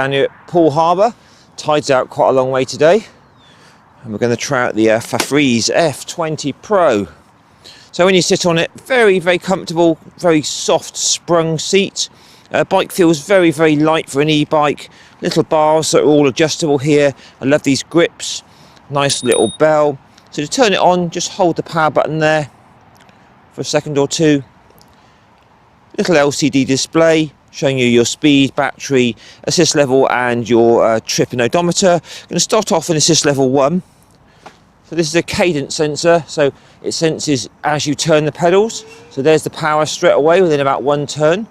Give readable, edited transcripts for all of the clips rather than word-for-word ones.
Down here at Poole Harbour, tide's out quite a long way today, and we're going to try out the FAFREES F20 Pro. So when you sit on it, very comfortable, very soft sprung seat. Bike feels very light for an e-bike. Little bars that are all adjustable here. I love these grips. Nice little bell. So to turn it on, just hold the power button there for a second or two. Little LCD display showing you your speed, battery, assist level and your trip and odometer. I'm going to start off in assist level 1. So this is a cadence sensor, so it senses as you turn the pedals. So there's the power straight away within about 1 turn.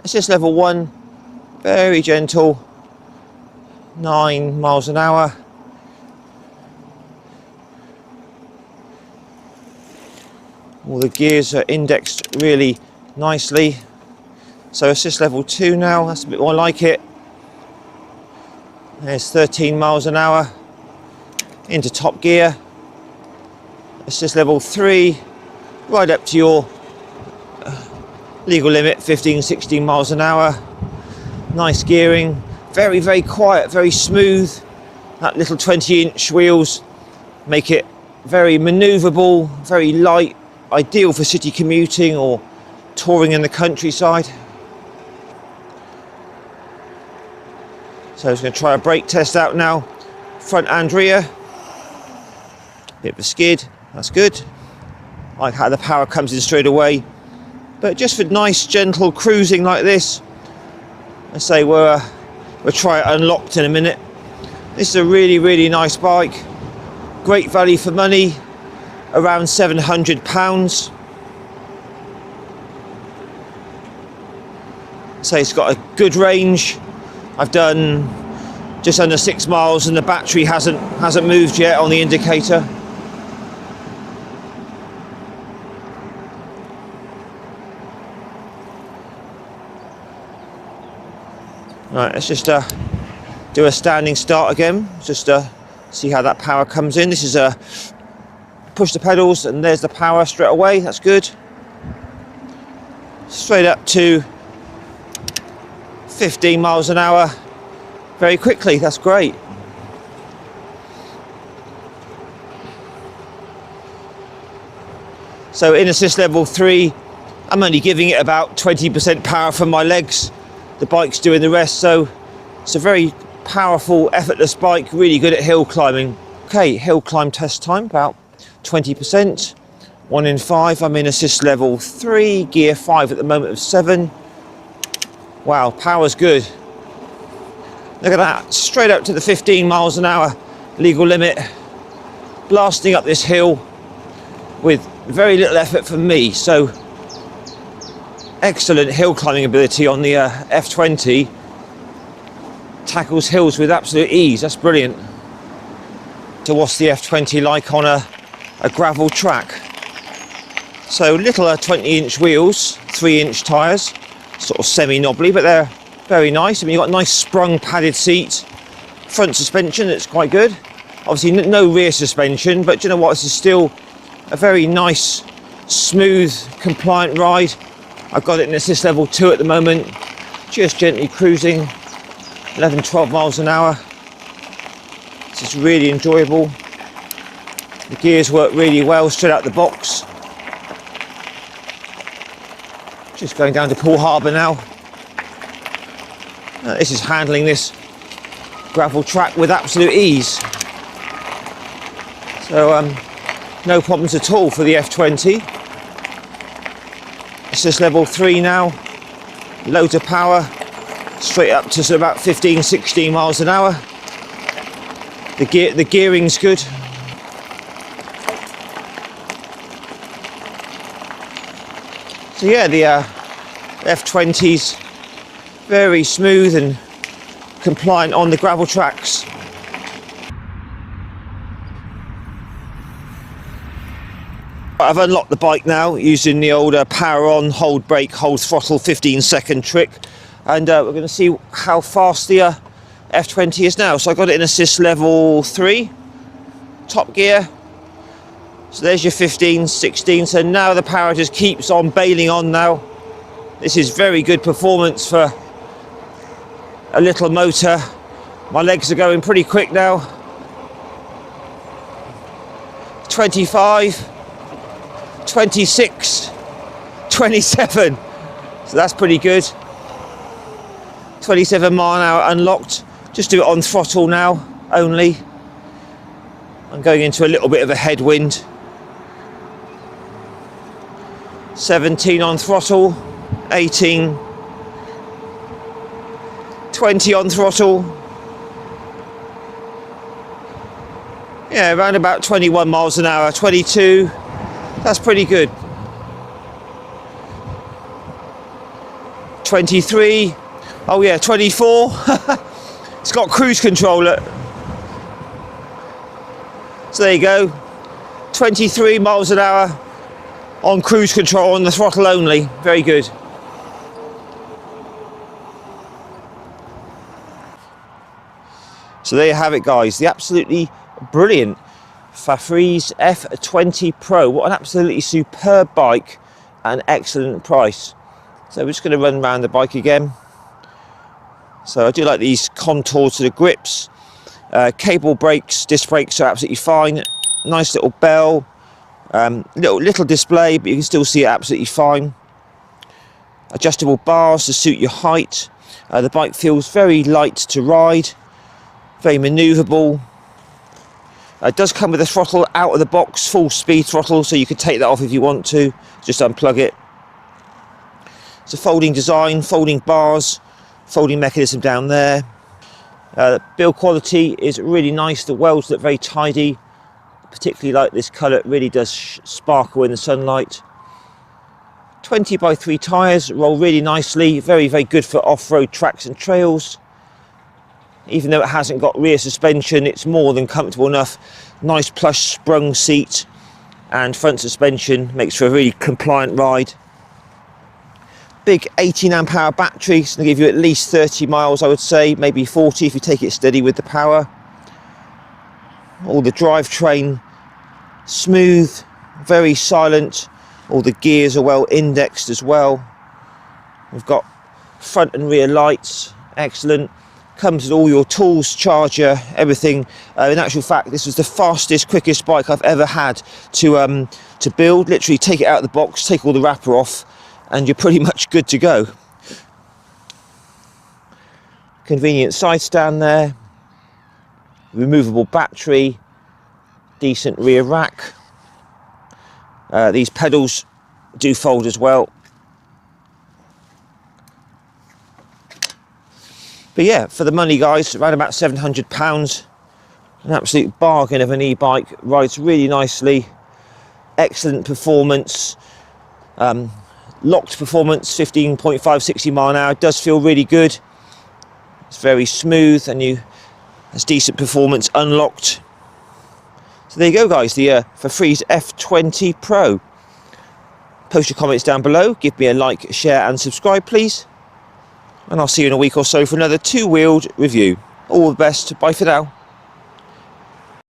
Assist level 1, very gentle, 9 miles an hour. All the gears are indexed really nicely. So assist level 2 now, that's a bit more like it. There's 13 miles an hour. Into top gear. Assist level 3, right up to your legal limit, 15-16 miles an hour. Nice gearing, very quiet, very smooth. That little 20-inch wheels make it very manoeuvrable, very light, ideal for city commuting or touring in the countryside. So I'm just going to try a brake test out now, front and rear. Bit of a skid, that's good. I like how the power comes in straight away. But just for nice, gentle cruising like this, I say we'll try it unlocked in a minute. This is a really nice bike. Great value for money, around £700. So it's got a good range. I've done just under 6 miles and the battery hasn't moved yet on the indicator. Right, let's just do a standing start again, just see how that power comes in. This is push the pedals and there's the power straight away, that's good. Straight up to 15 miles an hour very quickly, that's great. So in assist level 3, I'm only giving it about 20% power from my legs. The bike's doing the rest, so it's a very powerful, effortless bike, really good at hill climbing. Okay, hill climb test time, about 20%. 1 in 5, I'm in assist level 3, gear 5 at the moment of 7. Wow, power's good. Look at that, straight up to the 15 miles an hour legal limit. Blasting up this hill with very little effort from me, so excellent hill climbing ability on the F20. Tackles hills with absolute ease, that's brilliant. So what's the F20 like on a gravel track? So little 20-inch wheels, 3-inch tyres, sort of semi-knobbly, but they're very nice. I mean, you've got a nice sprung padded seat, front suspension that's quite good. Obviously no rear suspension, but you know what, this is still a very nice, smooth, compliant ride. I've got it in assist level 2 at the moment, just gently cruising, 11-12 miles an hour. This is really enjoyable. The gears work really well straight out the box. Just going down to Poole Harbour now. This is handling this gravel track with absolute ease. So no problems at all for the F20. Assist level 3 now, loads of power, straight up to about 15-16 miles an hour. The gearing's good. So yeah, the F20's very smooth and compliant on the gravel tracks. I've unlocked the bike now using the old power on, hold brake, hold throttle 15-second trick, and we're going to see how fast the F20 is now. So I got it in assist level 3, top gear. So there's your 15, 16. So now the power just keeps on bailing on now. This is very good performance for a little motor. My legs are going pretty quick now. 25, 26, 27. So that's pretty good. 27 mile an hour unlocked. Just do it on throttle now only. I'm going into a little bit of a headwind. 17 on throttle, 18, 20 on throttle. Yeah, around about 21 miles an hour, 22. That's pretty good. 23. Oh yeah, 24. It's got cruise control. So there you go. 23 miles an hour on cruise control on the throttle only. Very good. So there you have it, guys. The absolutely brilliant FAFREES F20 Pro. What an absolutely superb bike and excellent price. So we're just going to run around the bike again. So I do like these contours to the grips. Cable brakes, disc brakes are absolutely fine. Nice little bell. Little display, but you can still see it absolutely fine. Adjustable bars to suit your height. The bike feels very light to ride. Very manoeuvrable. It does come with a throttle out of the box, full speed throttle, so you can take that off if you want to. Just unplug it. It's a folding design, folding bars, folding mechanism down there. Build quality is really nice. The welds look very tidy, particularly like this colour. It really does sparkle in the sunlight. 20x3 tyres, roll really nicely. Very, very good for off-road tracks and trails. Even though it hasn't got rear suspension, it's more than comfortable enough. Nice plush sprung seat and front suspension makes for a really compliant ride. Big 18 amp hour battery, it's going to give you at least 30 miles, I would say, maybe 40 if you take it steady with the power. All the drivetrain smooth, very silent. All the gears are well indexed as well. We've got front and rear lights, excellent. Comes with all your tools, charger, everything. In actual fact, this was the fastest, quickest bike I've ever had to build. Literally take it out of the box, take all the wrapper off, and you're pretty much good to go. Convenient side stand there. Removable battery. Decent rear rack. These pedals do fold as well. But yeah, for the money, guys, around about £700. An absolute bargain of an e-bike. Rides really nicely. Excellent performance. Locked performance, 15.5, 60 mile an hour. Does feel really good. It's very smooth and has decent performance unlocked. So there you go, guys, the FAFREES F20 Pro. Post your comments down below. Give me a like, share and subscribe, please. And I'll see you in a week or so for another two-wheeled review. All the best. Bye for now.